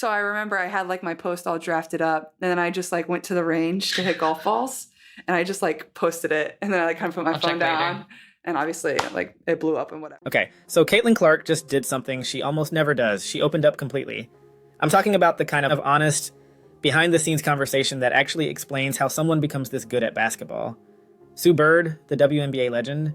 So I remember I had like my post all drafted up, and then I just like went to the range to hit golf balls, and I just like posted it, and then I like kind of put my phone down, and obviously like it blew up and whatever. Okay, so Caitlin Clark just did something she almost never does. She opened up completely. I'm talking about the kind of honest, behind-the-scenes conversation that actually explains how someone becomes this good at basketball. Sue Bird, the WNBA legend,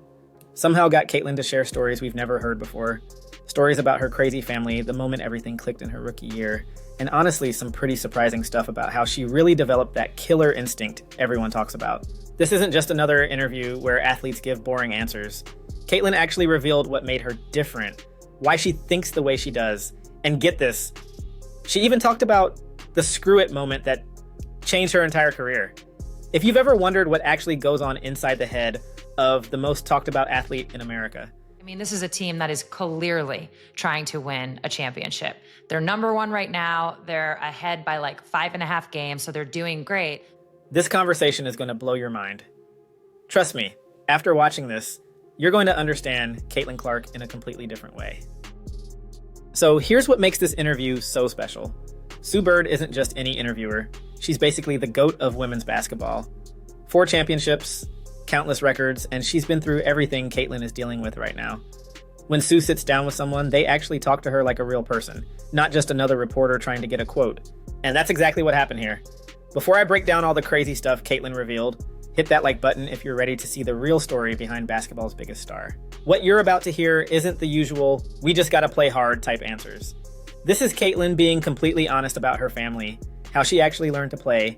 somehow got Caitlin to share stories we've never heard before. Stories about her crazy family, the moment everything clicked in her rookie year, and honestly, some pretty surprising stuff about how she really developed that killer instinct everyone talks about. This isn't just another interview where athletes give boring answers. Caitlin actually revealed what made her different, why she thinks the way she does, and get this, she even talked about the screw it moment that changed her entire career. If you've ever wondered what actually goes on inside the head of the most talked about athlete in America, I mean, this is a team that is clearly trying to win a championship. They're number one right now. They're ahead by like 5.5 games, so they're doing great. This conversation is going to blow your mind. Trust me, after watching this, you're going to understand Caitlin Clark in a completely different way. So here's what makes this interview so special. Sue Bird isn't just any interviewer. She's basically the GOAT of women's basketball. 4 championships, countless records, and she's been through everything Caitlin is dealing with right now. When Sue sits down with someone, they actually talk to her like a real person, not just another reporter trying to get a quote. And that's exactly what happened here. Before I break down all the crazy stuff Caitlin revealed, hit that like button if you're ready to see the real story behind basketball's biggest star. What you're about to hear isn't the usual, we just gotta play hard type answers. This is Caitlin being completely honest about her family, how she actually learned to play,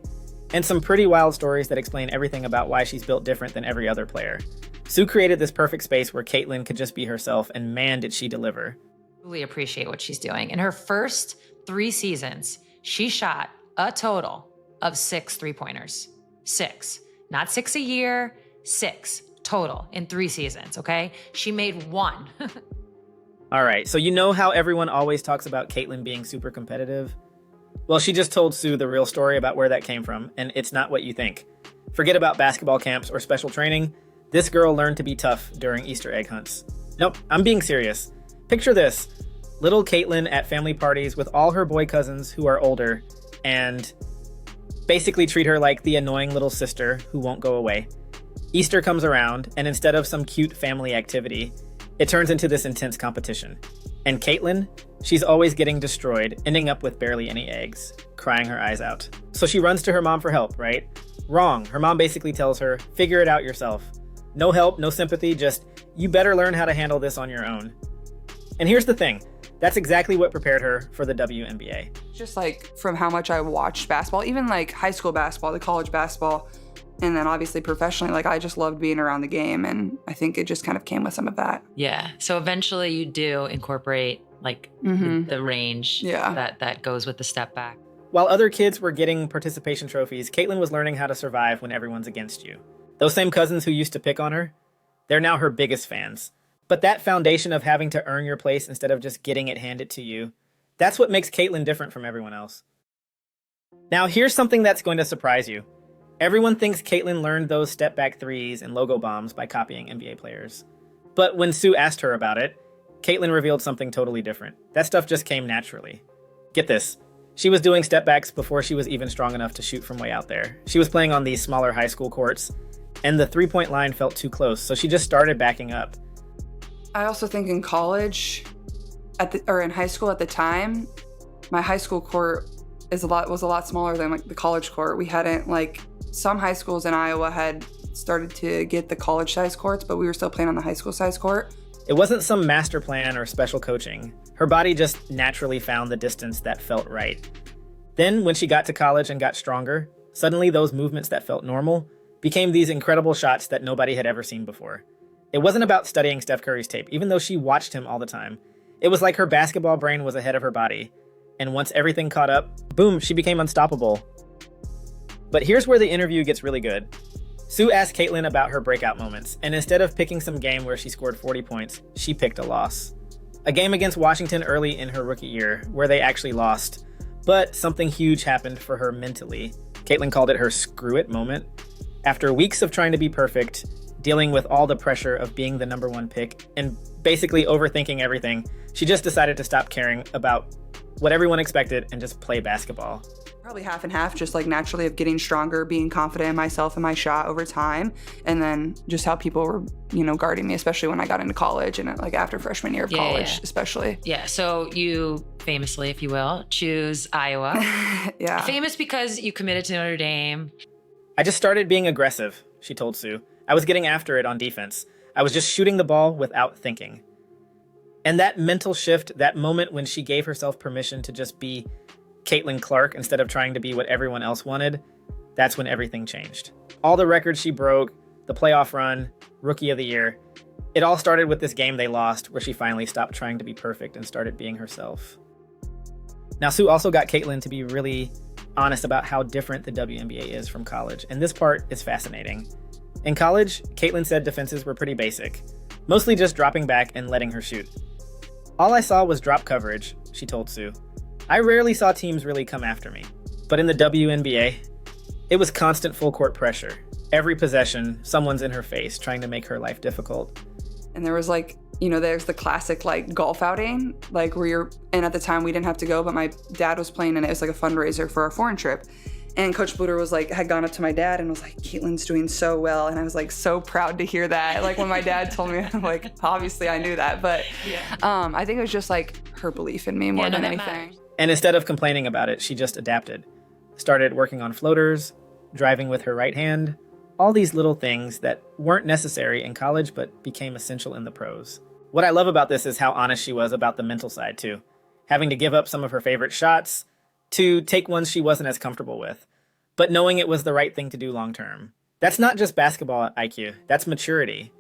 and some pretty wild stories that explain everything about why she's built different than every other player. Sue created this perfect space where Caitlin could just be herself, and man, did she deliver. Really appreciate what she's doing. In her first 3 seasons, she shot a total of 6 3-pointers. 6. Not 6 a year, 6 total in 3 seasons, okay? She made 1. All right, so you know how everyone always talks about Caitlin being super competitive? Well, she just told Sue the real story about where that came from, and it's not what you think. Forget about basketball camps or special training. This girl learned to be tough during Easter egg hunts. Nope, I'm being serious. Picture this. Little Caitlin at family parties with all her boy cousins who are older and basically treat her like the annoying little sister who won't go away. Easter comes around, and instead of some cute family activity, it turns into this intense competition. And Caitlin, she's always getting destroyed, ending up with barely any eggs, crying her eyes out. So she runs to her mom for help, right? Wrong. Her mom basically tells her, figure it out yourself. No help, no sympathy, just, you better learn how to handle this on your own. And here's the thing. That's exactly what prepared her for the WNBA. Just like from how much I watched basketball, even like high school basketball, the college basketball, and then obviously professionally, like I just loved being around the game, and I think it just kind of came with some of that. Yeah. So eventually you do incorporate like the range that goes with the step back. While other kids were getting participation trophies, Caitlin was learning how to survive when everyone's against you. Those same cousins who used to pick on her, they're now her biggest fans. But that foundation of having to earn your place instead of just getting it handed to you, that's what makes Caitlin different from everyone else. Now here's something that's going to surprise you. Everyone thinks Caitlin learned those step-back threes and logo bombs by copying NBA players. But when Sue asked her about it, Caitlin revealed something totally different. That stuff just came naturally. Get this. She was doing step-backs before she was even strong enough to shoot from way out there. She was playing on these smaller high school courts, and the three-point line felt too close, so she just started backing up. I also think in college, or in high school at the time, my high school court was a lot smaller than like the college court. We hadn't some high schools in Iowa had started to get the college size courts, but we were still playing on the high school size court. It wasn't some master plan or special coaching. Her body just naturally found the distance that felt right. Then when she got to college and got stronger, suddenly those movements that felt normal became these incredible shots that nobody had ever seen before. It wasn't about studying Steph Curry's tape, even though she watched him all the time. It was like her basketball brain was ahead of her body. And once everything caught up, boom, she became unstoppable. But here's where the interview gets really good. Sue asked Caitlin about her breakout moments, and instead of picking some game where she scored 40 points, she picked a loss. A game against Washington early in her rookie year, where they actually lost. But something huge happened for her mentally. Caitlin called it her screw it moment. After weeks of trying to be perfect, dealing with all the pressure of being the number 1 pick, and basically overthinking everything, she just decided to stop caring about what everyone expected, and just play basketball. Probably half and half, just like naturally of getting stronger, being confident in myself and my shot over time, and then just how people were, guarding me, especially when I got into college and like after freshman year of college, especially. Yeah. So you famously, if you will, choose Iowa. Yeah. Famous because you committed to Notre Dame. I just started being aggressive, she told Sue. I was getting after it on defense. I was just shooting the ball without thinking. And that mental shift, that moment when she gave herself permission to just be Caitlin Clark instead of trying to be what everyone else wanted, that's when everything changed. All the records she broke, the playoff run, rookie of the year, it all started with this game they lost where she finally stopped trying to be perfect and started being herself. Now, Sue also got Caitlin to be really honest about how different the WNBA is from college, and this part is fascinating. In college, Caitlin said defenses were pretty basic, mostly just dropping back and letting her shoot. All I saw was drop coverage, she told Sue. I rarely saw teams really come after me. But in the WNBA, it was constant full court pressure. Every possession, someone's in her face trying to make her life difficult. And there was there's the classic golf outing, and at the time we didn't have to go, but my dad was playing and it was like a fundraiser for our foreign trip. And Coach Bluter was had gone up to my dad and was like, Caitlin's doing so well. And I was so proud to hear that. When my dad told me, I'm obviously I knew that. But I think it was just her belief in me more than anything. Matters. And instead of complaining about it, she just adapted. Started working on floaters, driving with her right hand, all these little things that weren't necessary in college but became essential in the pros. What I love about this is how honest she was about the mental side too. Having to give up some of her favorite shots to take ones she wasn't as comfortable with, but knowing it was the right thing to do long term. That's not just basketball IQ, that's maturity.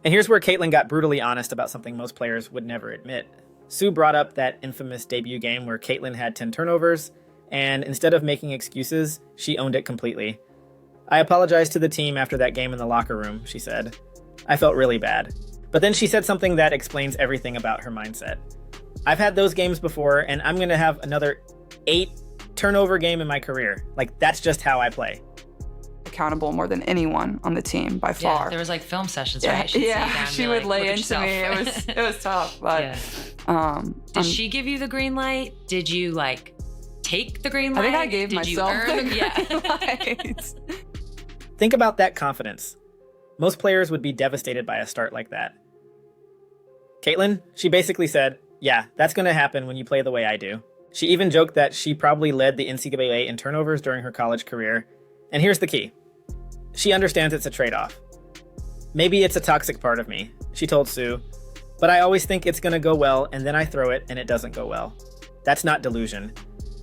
And here's where Caitlin got brutally honest about something most players would never admit. Sue brought up that infamous debut game where Caitlin had 10 turnovers, and instead of making excuses, she owned it completely. I apologized to the team after that game in the locker room, she said. I felt really bad. But then she said something that explains everything about her mindset. I've had those games before, and I'm going to have another 8 turnover game in my career. That's just how I play. Accountable more than anyone on the team by far. Yeah, there was film sessions, yeah, right? She'd yeah, she would lay into me. It was tough, but did she give you the green light? Did you take the green light? I think I gave Did myself you earn the green light. Think about that confidence. Most players would be devastated by a start like that. Caitlin, she basically said, yeah, that's going to happen when you play the way I do. She even joked that she probably led the NCAA in turnovers during her college career. And here's the key. She understands it's a trade-off. Maybe it's a toxic part of me, she told Sue, but I always think it's going to go well and then I throw it and it doesn't go well. That's not delusion.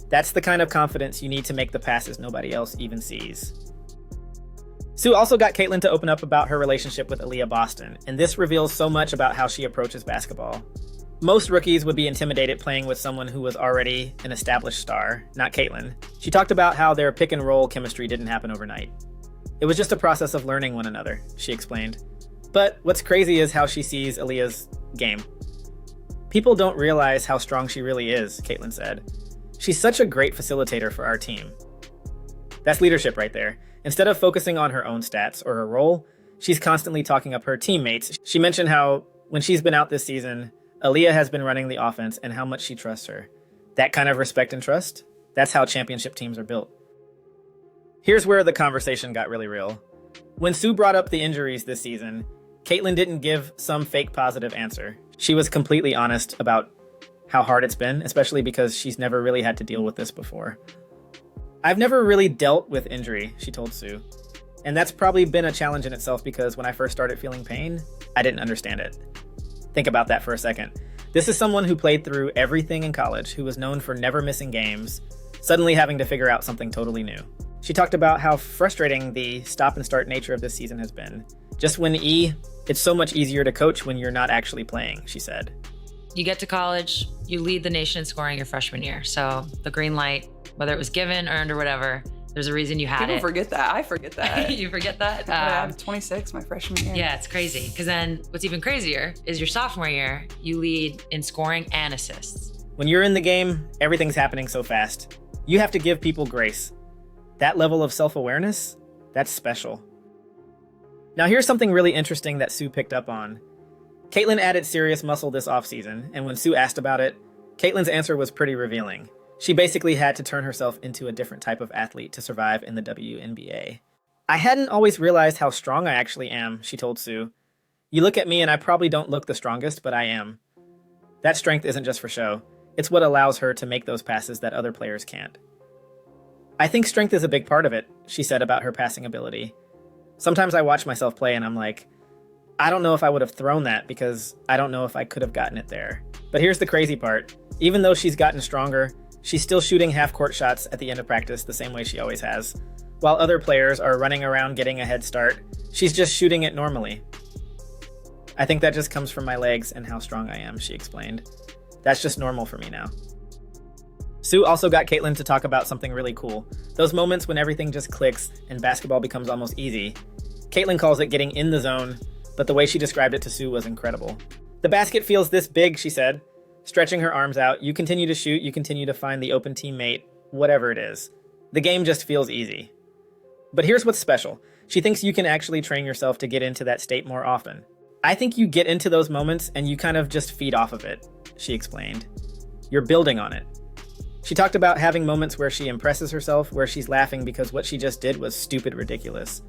That's the kind of confidence you need to make the passes nobody else even sees. Sue also got Caitlin to open up about her relationship with Aaliyah Boston, and this reveals so much about how she approaches basketball. Most rookies would be intimidated playing with someone who was already an established star, not Caitlin. She talked about how their pick and roll chemistry didn't happen overnight. It was just a process of learning one another, she explained. But what's crazy is how she sees Aaliyah's game. People don't realize how strong she really is, Caitlin said. She's such a great facilitator for our team. That's leadership right there. Instead of focusing on her own stats or her role, she's constantly talking up her teammates. She mentioned how, when she's been out this season, Aaliyah has been running the offense and how much she trusts her. That kind of respect and trust, that's how championship teams are built. Here's where the conversation got really real. When Sue brought up the injuries this season, Caitlin didn't give some fake positive answer. She was completely honest about how hard it's been, especially because she's never really had to deal with this before. I've never really dealt with injury, she told Sue. And that's probably been a challenge in itself because when I first started feeling pain, I didn't understand it. Think about that for a second. This is someone who played through everything in college, who was known for never missing games, suddenly having to figure out something totally new. She talked about how frustrating the stop and start nature of this season has been. Just when it's so much easier to coach when you're not actually playing, she said. You get to college, you lead the nation in scoring your freshman year. So the green light, whether it was given, earned, or whatever, there's a reason you had People it. forget that. I forget that. You forget that? I'm 26 my freshman year. Yeah, it's crazy. Because then what's even crazier is your sophomore year, you lead in scoring and assists. When you're in the game, everything's happening so fast. You have to give people grace. That level of self-awareness, that's special. Now here's something really interesting that Sue picked up on. Caitlin added serious muscle this offseason, and when Sue asked about it, Caitlin's answer was pretty revealing. She basically had to turn herself into a different type of athlete to survive in the WNBA. I hadn't always realized how strong I actually am, she told Sue. You look at me and I probably don't look the strongest, but I am. That strength isn't just for show. It's what allows her to make those passes that other players can't. I think strength is a big part of it, she said about her passing ability. Sometimes I watch myself play and I'm like, I don't know if I would have thrown that because I don't know if I could have gotten it there. But here's the crazy part. Even though she's gotten stronger, she's still shooting half-court shots at the end of practice the same way she always has. While other players are running around getting a head start, she's just shooting it normally. I think that just comes from my legs and how strong I am, she explained. That's just normal for me now. Sue also got Caitlin to talk about something really cool. Those moments when everything just clicks and basketball becomes almost easy. Caitlin calls it getting in the zone, but the way she described it to Sue was incredible. The basket feels this big, she said, stretching her arms out. You continue to shoot, you continue to find the open teammate, whatever it is. The game just feels easy. But here's what's special. She thinks you can actually train yourself to get into that state more often. I think you get into those moments and you kind of just feed off of it, she explained. You're building on it. She talked about having moments where she impresses herself, where she's laughing because what she just did was stupid ridiculous.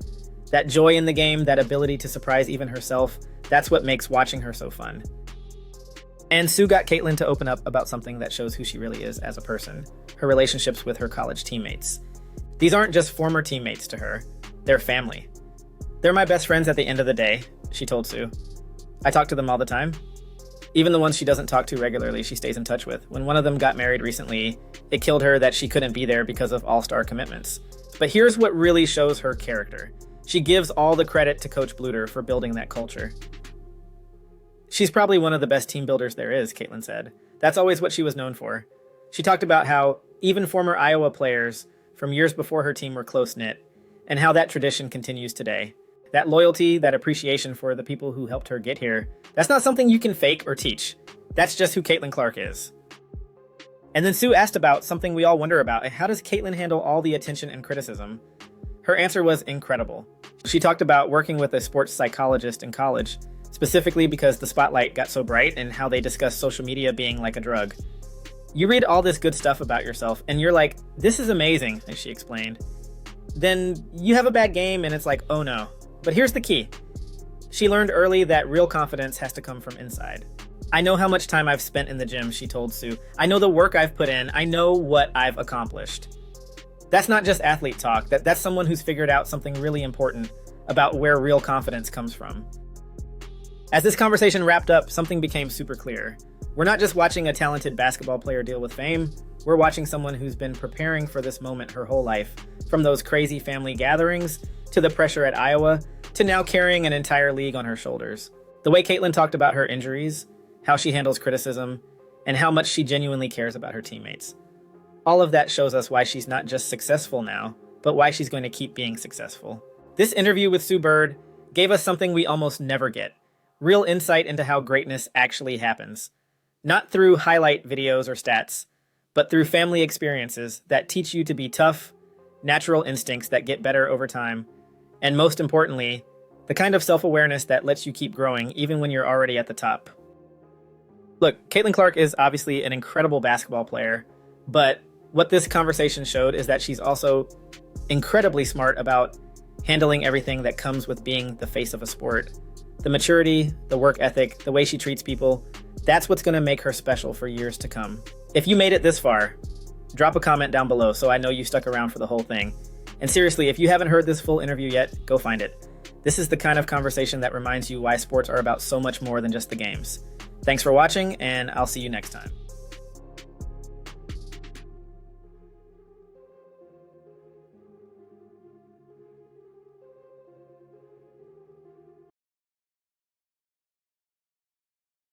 That joy in the game, that ability to surprise even herself, that's what makes watching her so fun. And Sue got Caitlin to open up about something that shows who she really is as a person, her relationships with her college teammates. These aren't just former teammates to her, they're family. They're my best friends at the end of the day, she told Sue. I talk to them all the time. Even the ones she doesn't talk to regularly, she stays in touch with. When one of them got married recently, it killed her that she couldn't be there because of all-star commitments. But here's what really shows her character. She gives all the credit to Coach Bluter for building that culture. She's probably one of the best team builders there is, Caitlin said. That's always what she was known for. She talked about how even former Iowa players from years before her team were close-knit, and how that tradition continues today. That loyalty, that appreciation for the people who helped her get here, that's not something you can fake or teach. That's just who Caitlin Clark is. And then Sue asked about something we all wonder about. How does Caitlin handle all the attention and criticism? Her answer was incredible. She talked about working with a sports psychologist in college, specifically because the spotlight got so bright and how they discussed social media being like a drug. You read all this good stuff about yourself and you're like, this is amazing, as she explained. Then you have a bad game and it's like, oh no. But here's the key. She learned early that real confidence has to come from inside. I know how much time I've spent in the gym, she told Sue. I know the work I've put in. I know what I've accomplished. That's not just athlete talk. That's someone who's figured out something really important about where real confidence comes from. As this conversation wrapped up, something became super clear. We're not just watching a talented basketball player deal with fame. We're watching someone who's been preparing for this moment her whole life, from those crazy family gatherings to the pressure at Iowa, to now carrying an entire league on her shoulders. The way Caitlin talked about her injuries, how she handles criticism, and how much she genuinely cares about her teammates. All of that shows us why she's not just successful now, but why she's going to keep being successful. This interview with Sue Bird gave us something we almost never get. Real insight into how greatness actually happens. Not through highlight videos or stats, but through family experiences that teach you to be tough, natural instincts that get better over time, and most importantly, the kind of self-awareness that lets you keep growing even when you're already at the top. Look, Caitlin Clark is obviously an incredible basketball player, but what this conversation showed is that she's also incredibly smart about handling everything that comes with being the face of a sport. The maturity, the work ethic, the way she treats people, that's what's going to make her special for years to come. If you made it this far, drop a comment down below so I know you stuck around for the whole thing. And seriously, if you haven't heard this full interview yet, go find it. This is the kind of conversation that reminds you why sports are about so much more than just the games. Thanks for watching, and I'll see you next time.